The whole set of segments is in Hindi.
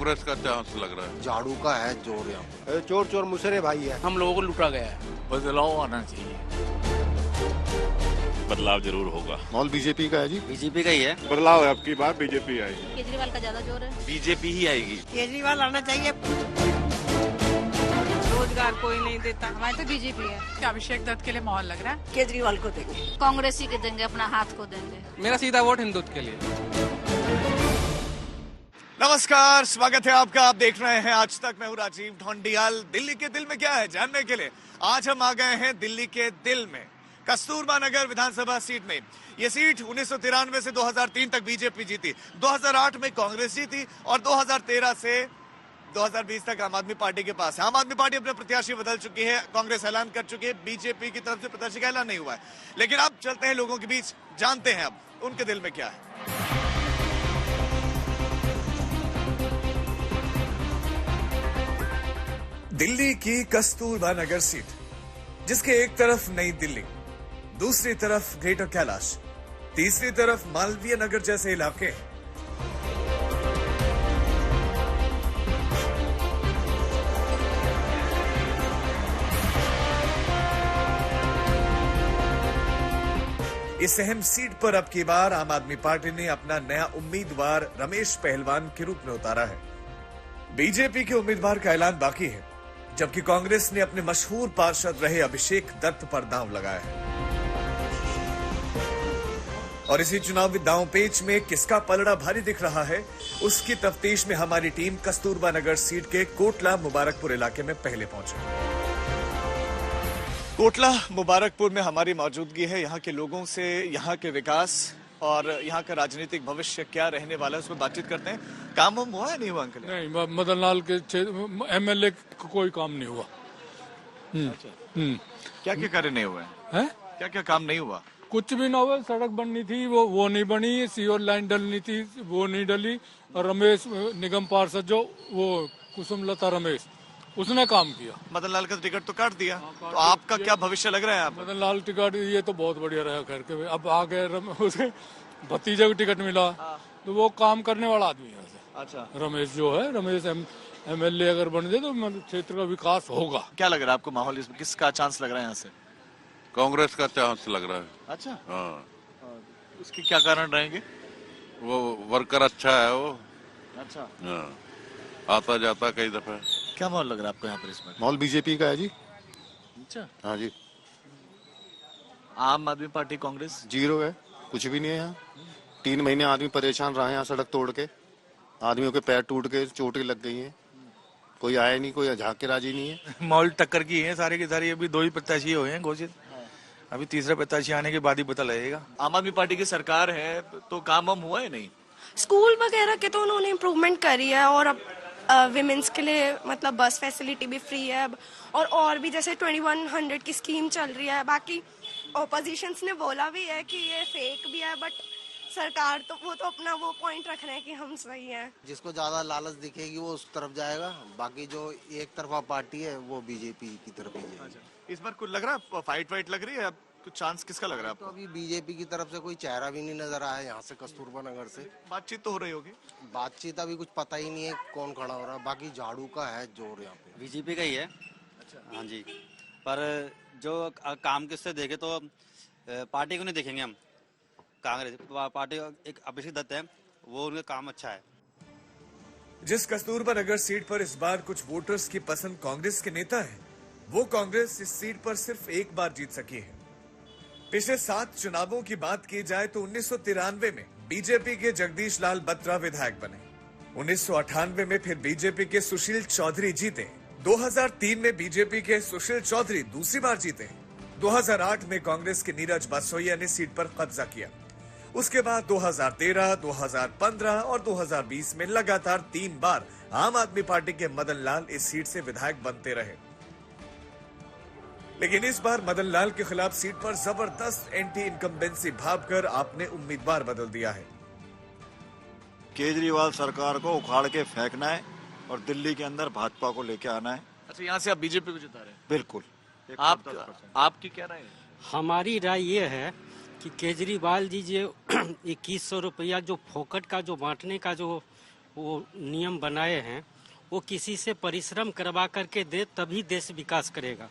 कांग्रेस का चांस लग रहा है। झाड़ू का है जोर यहाँ पे। चोर चोर मुसरे भाई है। हम लोगों को लूटा गया है, बदलाव आना चाहिए। बदलाव जरूर होगा। माहौल बीजेपी का है जी। बीजेपी का ही है। बदलाव है, अब की बार बीजेपी आएगी। केजरीवाल का ज्यादा जोर है। बीजेपी ही आएगी। केजरीवाल आना चाहिए। रोजगार कोई नहीं देता, हमारे तो बीजेपी है। अभिषेक दत्त के लिए माहौल लग रहा है। केजरीवाल को देंगे, कांग्रेस ही के देंगे, अपना हाथ को देंगे। मेरा सीधा वोट हिंदुत्व के लिए। नमस्कार, स्वागत है आपका। आप देख रहे हैं आज तक। मैं हूं राजीव ढोंडियाल। दिल्ली के दिल में क्या है जानने के लिए आज हम आ गए हैं दिल्ली के दिल में, कस्तूरबा नगर विधानसभा सीट में। ये सीट 1993 से 2003 तक बीजेपी जीती, 2008 में कांग्रेस जीती और 2013 से 2020 तक आम आदमी पार्टी के पास है। आम आदमी पार्टी अपने प्रत्याशी बदल चुकी है, कांग्रेस ऐलान कर चुकी है, बीजेपी की तरफ से प्रत्याशी का ऐलान नहीं हुआ है। लेकिन अब चलते हैं लोगों के बीच, जानते हैं अब उनके दिल में क्या है। दिल्ली की कस्तूरबा नगर सीट, जिसके एक तरफ नई दिल्ली, दूसरी तरफ ग्रेटर कैलाश, तीसरी तरफ मालवीय नगर जैसे इलाके हैं। इस अहम सीट पर अब की बार आम आदमी पार्टी ने अपना नया उम्मीदवार रमेश पहलवान के रूप में उतारा है। बीजेपी के उम्मीदवार का ऐलान बाकी है, जबकि कांग्रेस ने अपने मशहूर पार्षद रहे अभिषेक दत्त पर दांव लगाया है। और इसी चुनावी दांव पेच में किसका पलड़ा भारी दिख रहा है, उसकी तफ्तीश में हमारी टीम कस्तूरबा नगर सीट के कोटला मुबारकपुर इलाके में पहले पहुंचे। कोटला मुबारकपुर में हमारी मौजूदगी है। यहाँ के लोगों से यहाँ के विकास और यहाँ का राजनीतिक भविष्य क्या रहने वाला है, उसमें बातचीत करते हैं। काम हुआ है नहीं हुआ अंकल? नहीं, मदन लाल के एमएलए को कोई काम नहीं हुआ। क्या क्या कार्य नहीं हुए हैं? क्या क्या काम नहीं हुआ? कुछ भी ना हुआ। सड़क बननी थी वो नहीं बनी, सीवर लाइन डलनी थी वो नहीं डली, और रमेश निगम पार्षद जो वो कुसुमलता रमेश, उसने काम किया। मदन लाल का टिकट तो काट दिया, तो आपका क्या भविष्य लग रहा है? आप मदन लाल टिकट ये तो बहुत बढ़िया रहा करके, अब आगे उसे भतीजे को टिकट मिला, तो वो काम करने वाला आदमी है। अच्छा, रमेश जो है, रमेश एमएलए अगर बन जाए तो क्षेत्र का विकास होगा। क्या लग रहा है आपको माहौल, इसमें किसका चांस लग रहा है यहाँ से? कांग्रेस का चांस लग रहा है। अच्छा, हाँ। उसके क्या कारण रहेंगे? वो वर्कर अच्छा है वो। अच्छा, हाँ, आता जाता कई दफा। क्या माहौल लग रहा है आपको यहाँ पर इसमें? माहौल बीजेपी का है जी। अच्छा, हाँ जी। आम आदमी पार्टी कांग्रेस जीरो है, कुछ भी नहीं है यहाँ। 3 महीने आदमी परेशान रहे हैं यहाँ, सड़क तोड़ के आदमियों के पैर टूट के चोटें लग गई हैं। कोई आया नहीं, कोई झाँक के राजी नहीं है। माहौल टक्कर की है सारे के सारे। अभी 2 ही प्रत्याशी हुए हैं घोषित, अभी तीसरा प्रत्याशी आने के बाद ही पता लगेगा। आम आदमी पार्टी की सरकार है तो काम हम हुआ है नहीं? स्कूल वगैरह के तो उन्होंने इम्प्रूवमेंट करी है, और अब विमेंस के लिए मतलब बस फैसिलिटी भी फ्री है अब, और भी जैसे 2100 की स्कीम चल रही है। बाकी ऑपोजिशंस ने बोला भी है कि ये फेक भी है, बट सरकार तो वो तो अपना वो पॉइंट रख रहे हैं कि हम सही हैं। जिसको ज्यादा लालच दिखेगी वो उस तरफ जाएगा, बाकी जो एक तरफा पार्टी है वो बीजेपी की तरफ ही जाएगी। इस बार कुछ लग रहा है फाइट लग रही है? अब कुछ चांस किसका लग रहा है आपको? तो अभी बीजेपी की तरफ से कोई चेहरा भी नहीं नजर आया यहाँ से कस्तूरबा नगर से। बातचीत तो हो रही होगी? बातचीत अभी कुछ पता ही नहीं है कौन खड़ा हो रहा है। बाकी झाड़ू का है जोर यहाँ पे। बीजेपी का ही है। अच्छा, हाँ जी, पर जो काम किससे देखे तो पार्टी को नहीं देखेंगे हम। कांग्रेस पार्टी एक अभिषेक दत्त है, वो उनका काम अच्छा है। जिस कस्तूरबा नगर सीट पर इस बार कुछ वोटर्स की पसंद कांग्रेस के नेता है, वो कांग्रेस इस सीट पर सिर्फ एक बार जीत सकी है। पिछले 7 चुनावों की बात की जाए तो 1993 में बीजेपी के जगदीश लाल बत्रा विधायक बने, 1998 में फिर बीजेपी के सुशील चौधरी जीते, 2003 में बीजेपी के सुशील चौधरी दूसरी बार जीते, 2008 में कांग्रेस के नीरज बासोइया ने सीट पर कब्जा किया। उसके बाद 2013, 2015 और 2020 में लगातार 3 बार आम आदमी पार्टी के मदन लाल इस सीट से विधायक बनते रहे। लेकिन इस बार मदन लाल के खिलाफ सीट पर जबरदस्त एंटी इनकम्बेंसी भापकर आपने उम्मीदवार बदल दिया है। केजरीवाल सरकार को उखाड़ के फेंकना है और दिल्ली के अंदर भाजपा को लेके आना है। अच्छा, यहाँ से आप बीजेपी को जिता रहे हैं? बिल्कुल। आपकी क्या राय है? हमारी राय ये है कि केजरीवाल जी जो 2100 रुपया जो फोकट का जो बांटने का जो वो नियम बनाए हैं वो किसी से परिश्रम करवा करके दे तभी देश विकास करेगा।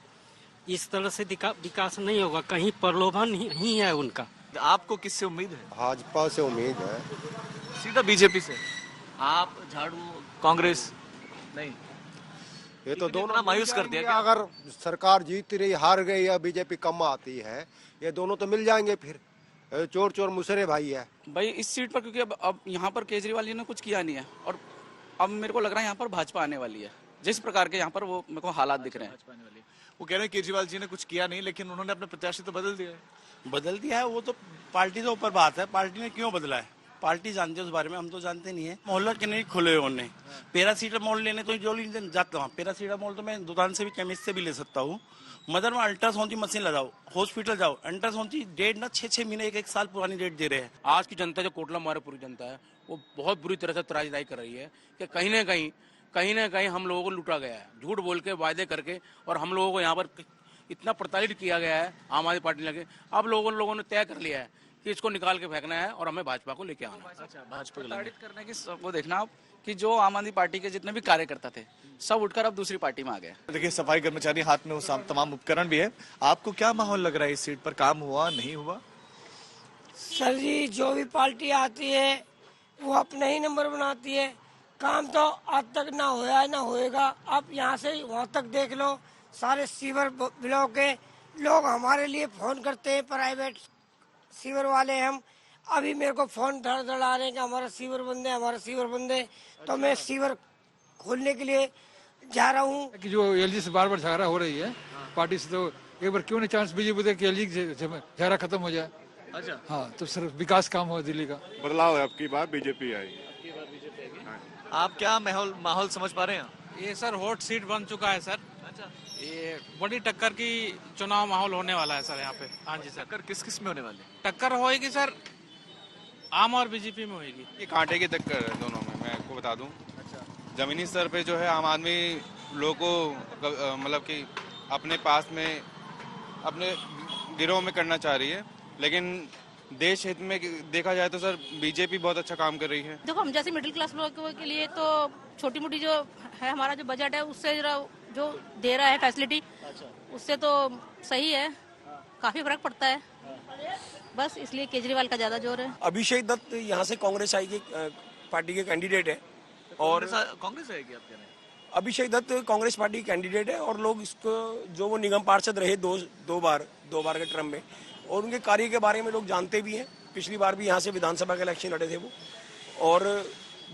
इस तरह से विकास नहीं होगा, कहीं प्रलोभन ही है उनका। आपको किससे उम्मीद है? भाजपा से उम्मीद है। सीधा बीजेपी से? आप झाड़ू कांग्रेस नहीं? ये तो दोनों मायूस कर दिया। अगर सरकार जीत रही हार गई या बीजेपी कम आती है, ये दोनों तो मिल जाएंगे फिर। चोर चोर मुसरे भाई है भाई इस सीट पर, क्योंकि अब यहाँ पर केजरीवाल जी ने कुछ किया नहीं है और अब मेरे को लग रहा है यहाँ पर भाजपा आने वाली है। जिस प्रकार के यहाँ पर वो मेरे को हालात दिख रहे हैं। वो कह रहे हैं केजरीवाल जी ने कुछ किया नहीं, लेकिन उन्होंने अपने प्रत्याशी तो बदल दिया है। बदल दिया है वो तो पार्टी के ऊपर बात है, पार्टी ने क्यों बदला है पार्टी जानती है उस बारे में, हम तो जानते नहीं है। मोहल्ला के नहीं खुले उन्होंने। पैरासीटामोल लेने तो जो जाता हूँ, पैरासीटामोल तो मैं दुकान से भी केमिस्ट से भी ले सकता हूँ। मदर में अल्ट्रासाउंड की मशीन लगाओ, हॉस्पिटल जाओ, अल्ट्रासाउंड की डेट ना 6-6 महीने 1-1 साल पुरानी डेट दे रहे हैं। आज की जनता जो कोटला मारे पूरी जनता है वो बहुत बुरी तरह से त्रासदायी कर रही है कि कहीं ना कहीं हम लोगों को लूटा गया है, झूठ बोल के वायदे करके, और हम लोगों को यहाँ पर इतना प्रताड़ित किया गया है आम आदमी पार्टी लगे। अब लोगों ने तय कर लिया है कि इसको निकाल के फेंकना है और हमें भाजपा को लेके आना है। अच्छा, भाजपा प्रताड़ित करने की वो देखना आप कि जो आम आदमी पार्टी के जितने भी कार्यकर्ता थे सब उठकर अब दूसरी पार्टी में आ गए। देखिए सफाई कर्मचारी हाथ में वो तमाम उपकरण भी है। आपको क्या माहौल लग रहा है इस सीट पर? काम हुआ नहीं हुआ? सर जी जो भी पार्टी आती है वो अपने ही नंबर बनाती है। काम तो आज तक ना होया ना होएगा। आप यहाँ से वहाँ तक देख लो, सारे सीवर ब्लॉक के लोग हमारे लिए फोन करते हैं, प्राइवेट सीवर वाले। हम अभी मेरे को फोन धड़ आ रहे हैं कि हमारा सीवर बंद है, हमारा सीवर बंद है, तो मैं सीवर खोलने के लिए जा रहा हूँ। कि जो एलजी से बार बार झगड़ा हो रही है पार्टी से, तो एक बार क्यों नहीं चांस बीजेपी दे कि एलजी झगड़ा खत्म हो जाए। अच्छा हाँ, तो सिर्फ विकास काम हो दिल्ली का। बदलाव है, आपकी बार बीजेपी आई। आप क्या माहौल समझ पा रहे हैं? ये सर हॉट सीट बन चुका है सर। अच्छा, ये बड़ी टक्कर की चुनाव माहौल होने वाला है सर यहाँ पे। हाँ जी सर। टक्कर किस में होने वाली? टक्कर होएगी सर, आम और बीजेपी में होएगी। ये कांटे की टक्कर है दोनों में, मैं आपको बता दूं। अच्छा, जमीनी स्तर पे जो है आम आदमी लोगों को मतलब कि अपने पास में अपने गिरोह में करना चाह रही है, लेकिन देश हित में देखा जाए तो सर बीजेपी बहुत अच्छा काम कर रही है। देखो हम जैसे मिडिल क्लास लोगों के लिए तो छोटी मोटी जो है हमारा जो बजट है उससे जो दे रहा है फैसिलिटी, उससे तो सही है, काफी फर्क पड़ता है। बस इसलिए केजरीवाल का ज्यादा जोर है। अभिषेक दत्त यहाँ से कांग्रेस आई की पार्टी के कैंडिडेट है और कांग्रेस आएगी आप कह रहे हैं? अभिषेक दत्त कांग्रेस पार्टी के कैंडिडेट है और लोग इसको जो वो निगम पार्षद रहे दो बार के टर्म में, और उनके कार्य के बारे में लोग जानते भी हैं। पिछली बार भी यहाँ से विधानसभा के इलेक्शन लड़े थे वो, और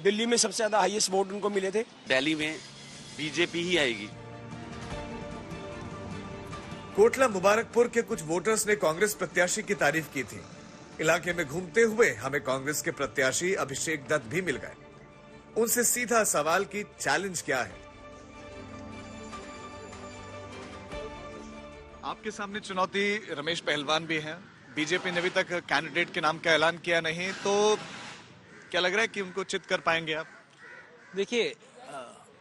दिल्ली में सबसे ज्यादा हाईएस्ट वोट उनको मिले थे। दिल्ली में बीजेपी ही आएगी। कोटला मुबारकपुर के कुछ वोटर्स ने कांग्रेस प्रत्याशी की तारीफ की थी। इलाके में घूमते हुए हमें कांग्रेस के प्रत्याशी अभिषेक दत्त भी मिल गए। उनसे सीधा सवाल की चैलेंज क्या है। आपके सामने चुनौती रमेश पहलवान भी हैं। बीजेपी ने अभी तक कैंडिडेट के नाम का ऐलान किया नहीं, तो क्या लग रहा है कि उनको चित कर पाएंगे आप? देखिए,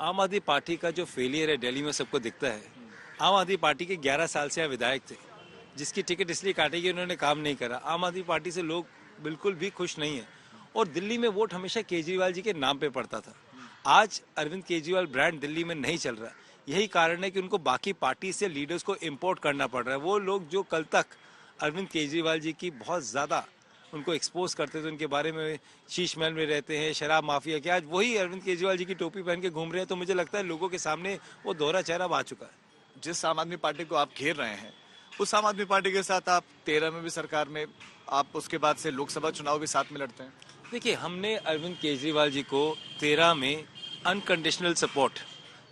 आम आदमी पार्टी का जो फेलियर है दिल्ली में सबको दिखता है। आम आदमी पार्टी के 11 साल से विधायक थे, जिसकी टिकट इसलिए काटी कि उन्होंने काम नहीं करा। आम आदमी पार्टी से लोग बिल्कुल भी खुश नहीं है, और दिल्ली में वोट हमेशा केजरीवाल जी के नाम पे पड़ता था। आज अरविंद केजरीवाल ब्रांड दिल्ली में नहीं चल रहा। यही कारण है कि उनको बाकी पार्टी से लीडर्स को इम्पोर्ट करना पड़ रहा है। वो लोग जो कल तक अरविंद केजरीवाल जी की बहुत ज़्यादा उनको एक्सपोज करते थे, उनके बारे में शीश महल में रहते हैं, शराब माफिया के, आज वही अरविंद केजरीवाल जी की टोपी पहन के घूम रहे हैं। तो मुझे लगता है लोगों के सामने वो दोहरा चेहरा आ चुका है। जिस आम आदमी पार्टी को आप घेर रहे हैं, उस आम आदमी पार्टी के साथ आप 13 में भी सरकार में, आप उसके बाद से लोकसभा चुनाव भी साथ में लड़ते हैं। देखिए, हमने अरविंद केजरीवाल जी को 13 में अनकंडीशनल सपोर्ट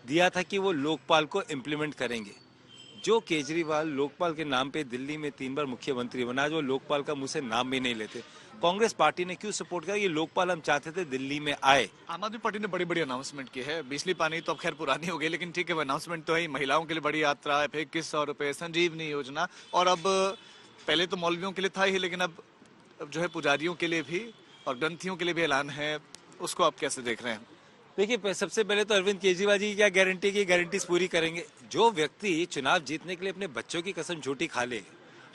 दिया था कि वो लोकपाल को इम्प्लीमेंट करेंगे। जो केजरीवाल लोकपाल के नाम पे दिल्ली में 3 बार मुख्यमंत्री बना, जो लोकपाल का मुंह से नाम भी नहीं लेते, कांग्रेस पार्टी ने क्यों सपोर्ट किया? ये लोकपाल हम चाहते थे दिल्ली में आए। आम आदमी पार्टी ने बड़ी बड़ी अनाउंसमेंट की है। बिजली पानी तो अब खैर पुरानी हो गई, लेकिन ठीक है, वो अनाउंसमेंट तो है। महिलाओं के लिए बड़ी यात्रा है, फिर 2100 रुपए संजीवनी योजना, और अब पहले तो मौलवियों के लिए था ही, लेकिन अब जो है पुजारियों के लिए भी और ग्रंथियों के लिए भी ऐलान है। उसको आप कैसे देख रहे हैं? देखिए, सबसे पहले तो अरविंद केजरीवाल जी की क्या गारंटी की गारंटीज पूरी करेंगे? जो व्यक्ति चुनाव जीतने के लिए अपने बच्चों की कसम झूठी खा ले,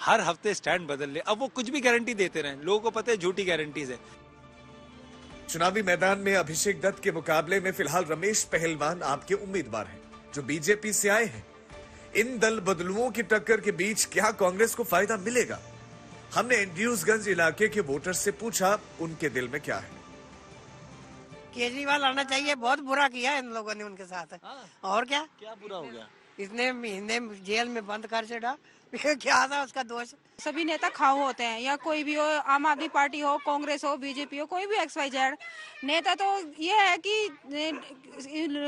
हर हफ्ते स्टैंड बदल ले, अब वो कुछ भी गारंटी देते रहे। लोगों को पता है झूठी गारंटीज है। चुनावी मैदान में अभिषेक दत्त के मुकाबले में फिलहाल रमेश पहलवान आपके उम्मीदवार हैं, जो बीजेपी से आए हैं। इन दल बदलुओं की टक्कर के बीच क्या कांग्रेस को फायदा मिलेगा? हमने एंड्रयूसगंज इलाके के वोटर्स से पूछा उनके दिल में क्या है। केजरीवाल आना चाहिए, बहुत बुरा किया है इन लोगों ने उनके साथ। और क्या बुरा हो गया? इतने महीने जेल में बंद कर चढ़ा, क्या था उसका दोष? सभी नेता खाऊ होते हैं, या कोई भी हो, आम आदमी पार्टी हो, कांग्रेस हो, बीजेपी हो, कोई भी XYZ नेता, तो ये है कि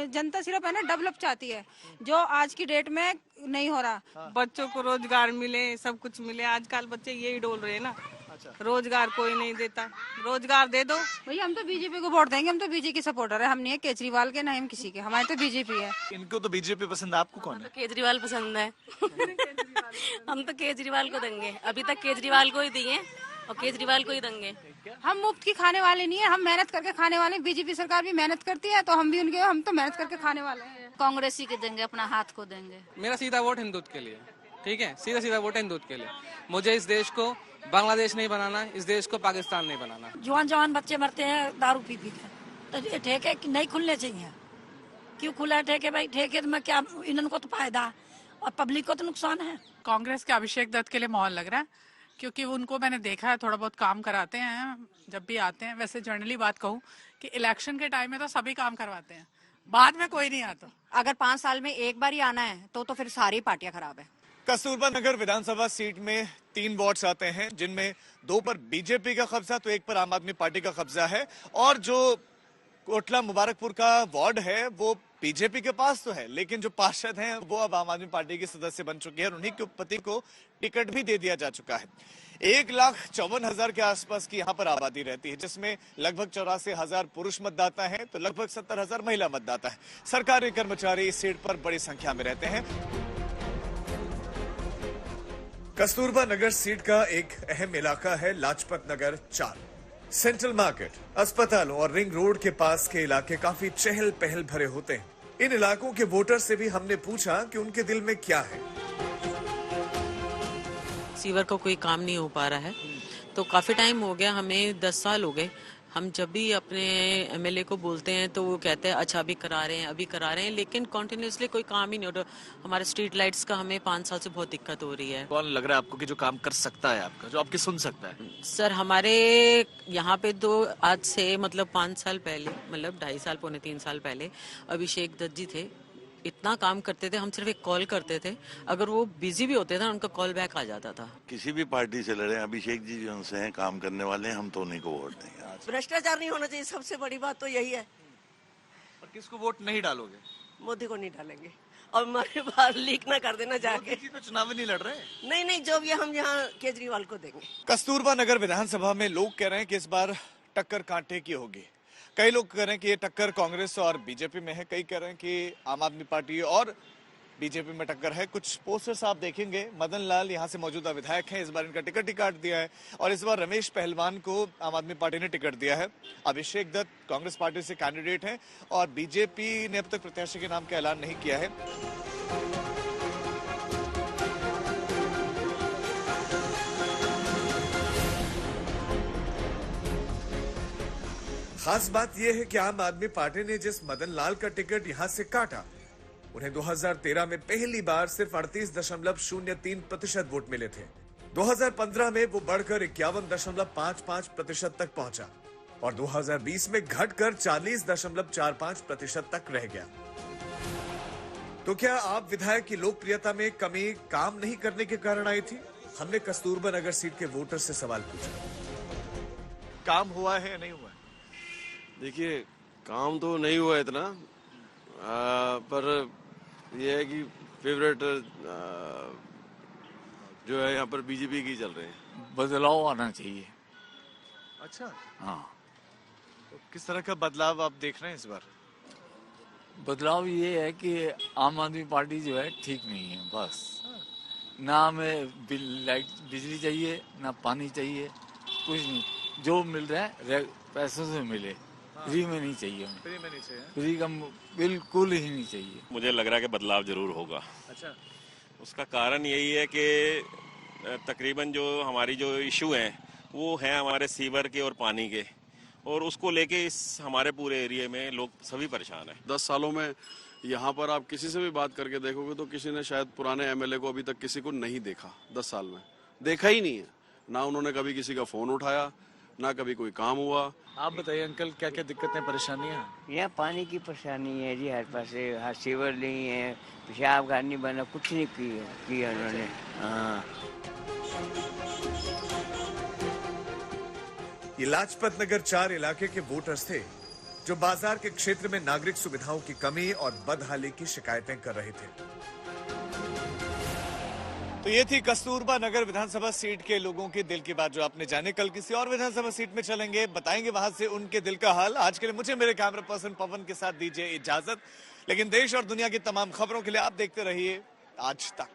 जनता सिर्फ है ना डेवलप चाहती है, जो आज की डेट में नहीं हो रहा। बच्चों को रोजगार मिले, सब कुछ मिले, आजकल बच्चे यही डोल रहे हैं ना। रोजगार कोई नहीं देता, रोजगार दे दो। भैया हम तो बीजेपी को वोट देंगे, हम तो बीजेपी के सपोर्टर है, हम नहीं है केजरीवाल के, ना हम किसी के, हमारे तो बीजेपी है। इनको तो बीजेपी पसंद है, आपको कौन है? केजरीवाल पसंद है। हम तो केजरीवाल को देंगे, अभी तक केजरीवाल को ही दिए और केजरीवाल को ही देंगे। हम मुफ्त की खाने वाले नहीं है, हम मेहनत करके खाने वाले। बीजेपी सरकार भी मेहनत करती है, तो हम भी उनके, हम तो मेहनत करके खाने वाले हैं। कांग्रेस ही के देंगे, अपना हाथ को देंगे। मेरा सीधा वोट हिंदुत्व के लिए, ठीक है, सीधा सीधा वोट हिंदुत्व के लिए। मुझे इस देश को बांग्लादेश नहीं बनाना, इस देश को पाकिस्तान नहीं बनाना। जवान जवान बच्चे मरते हैं दारू पी पी के, तो ये ठेके नहीं खुलने चाहिए। क्यों खुला ठेके भाई? ठेके में क्या, इनको तो फायदा और पब्लिक को तो नुकसान है। कांग्रेस के अभिषेक दत्त के लिए माहौल लग रहा है, क्योंकि उनको मैंने देखा है, थोड़ा बहुत काम कराते हैं जब भी आते हैं। वैसे जनरली बात कहूँ कि इलेक्शन के टाइम में तो सभी काम करवाते हैं, बाद में कोई नहीं आता। अगर 5 साल में एक बार ही आना है तो फिर सारी पार्टियां खराब है। कस्तूरबा नगर विधानसभा सीट में 3 वार्ड्स आते हैं, जिनमें 2 पर बीजेपी का कब्जा तो 1 पर आम आदमी पार्टी का कब्जा है। और जो कोटला मुबारकपुर का वार्ड है वो बीजेपी के पास तो है, लेकिन जो पार्षद हैं वो अब आम आदमी पार्टी के सदस्य बन चुके हैं और उन्हीं के पति को टिकट भी दे दिया जा चुका है। 1,54,000 के आसपास की यहाँ पर आबादी रहती है, जिसमें लगभग 84,000 पुरुष मतदाता हैं, तो लगभग 70,000 महिला मतदाता है। सरकारी कर्मचारी इस सीट पर बड़ी संख्या में रहते हैं। कस्तूरबा नगर सीट का एक अहम इलाका है लाजपत नगर 4। सेंट्रल मार्केट, अस्पतालों और रिंग रोड के पास के इलाके काफी चहल पहल भरे होते हैं। इन इलाकों के वोटर से भी हमने पूछा कि उनके दिल में क्या है। सीवर का कोई काम नहीं हो पा रहा है, तो काफी टाइम हो गया, हमें 10 साल हो गए। हम जब भी अपने MLA को बोलते हैं तो वो कहते हैं अच्छा अभी करा रहे हैं, अभी करा रहे हैं, लेकिन कंटिन्यूसली कोई काम ही नहीं हो रहा। हमारे स्ट्रीट लाइट्स का हमें 5 साल से बहुत दिक्कत हो रही है। कौन लग रहा है आपको कि जो काम कर सकता है आपका, जो आपकी सुन सकता है? सर हमारे यहाँ पे तो आज से मतलब 5 साल पहले, मतलब 2.5 साल पौने 3 साल पहले अभिषेक दत्त जी थे। इतना काम करते थे, हम सिर्फ एक कॉल करते थे, अगर वो बिजी भी होते थे उनका कॉल बैक आ जाता था। किसी भी पार्टी से लड़े, अभिषेक जी जो उनसे हैं, काम करने वाले हैं, हम तो उन्हीं को वोट देंगे। भ्रष्टाचार नहीं होना चाहिए, सबसे बड़ी बात तो यही है। और किसको वोट नहीं डालोगे? मोदी को नहीं डालेंगे, और हमारे बाहर लीक ना कर देना जाके। तो चुनाव नहीं लड़ रहे? नहीं, जो भी हम यहाँ केजरीवाल को देंगे। कस्तूरबा नगर विधानसभा में लोग कह रहे हैं कि इस बार टक्कर कांटे की होगी। कई लोग कह रहे हैं कि ये टक्कर कांग्रेस और बीजेपी में है, कई कह रहे हैं कि आम आदमी पार्टी और बीजेपी में टक्कर है। कुछ पोस्टर्स आप देखेंगे, मदन लाल यहाँ से मौजूदा विधायक हैं, इस बार इनका टिकट ही काट दिया है, और इस बार रमेश पहलवान को आम आदमी पार्टी ने टिकट दिया है। अभिषेक दत्त कांग्रेस पार्टी से कैंडिडेट हैं और बीजेपी ने अब तक प्रत्याशी के नाम का ऐलान नहीं किया है। खास बात यह है कि आम आदमी पार्टी ने जिस मदन लाल का टिकट यहां से काटा, उन्हें 2013 में पहली बार सिर्फ 38.03% वोट मिले थे। 2015 में वो बढ़कर 51.55% तक पहुंचा और 2020 में घटकर 40.45% तक रह गया। तो क्या आप विधायक की लोकप्रियता में कमी काम नहीं करने के कारण आई थी? हमने कस्तूरबा नगर सीट के वोटर से सवाल पूछा। काम हुआ है या नहीं हुआ? देखिए, काम तो नहीं हुआ इतना, पर यह है कि फेवरेट जो है यहाँ पर बीजेपी की चल रहे हैं। बदलाव आना चाहिए। अच्छा, हाँ। तो किस तरह का बदलाव आप देख रहे हैं इस बार? बदलाव ये है कि आम आदमी पार्टी जो है ठीक नहीं है, बस। ना हमें बिजली चाहिए, ना पानी चाहिए, कुछ नहीं। जो मिल रहा है पैसों से मिले, फ्री में नहीं चाहिए। फ्री में नहीं चाहिए? फ्री का बिल्कुल ही नहीं चाहिए। मुझे लग रहा है कि बदलाव जरूर होगा। अच्छा, उसका कारण यही है कि तकरीबन जो हमारी जो इशू हैं वो हैं हमारे सीवर के और पानी के, और उसको लेके इस हमारे पूरे एरिया में लोग सभी परेशान हैं। 10 सालों में यहाँ पर आप किसी से भी बात करके देखोगे तो किसी ने शायद पुराने एमएलए को अभी तक किसी को नहीं देखा। 10 साल में देखा ही नहीं है, ना उन्होंने कभी किसी का फोन उठाया, ना कभी कोई काम हुआ। आप बताइए अंकल, क्या क्या दिक्कतें परेशानियां? यहाँ पानी की परेशानी है जी, हर पास हर सीवर नहीं है, पेशाब घर नहीं बना, कुछ नहीं किया उन्होंने। हाँ। ये लाजपत नगर 4 इलाके के वोटर्स थे जो बाजार के क्षेत्र में नागरिक सुविधाओं की कमी और बदहाली की शिकायतें कर रहे थे। तो ये थी कस्तूरबा नगर विधानसभा सीट के लोगों के दिल की बात जो आपने जाने। कल किसी और विधानसभा सीट में चलेंगे, बताएंगे वहां से उनके दिल का हाल। आज के लिए मुझे मेरे कैमरा पर्सन पवन के साथ दीजिए इजाजत, लेकिन देश और दुनिया की तमाम खबरों के लिए आप देखते रहिए आज तक।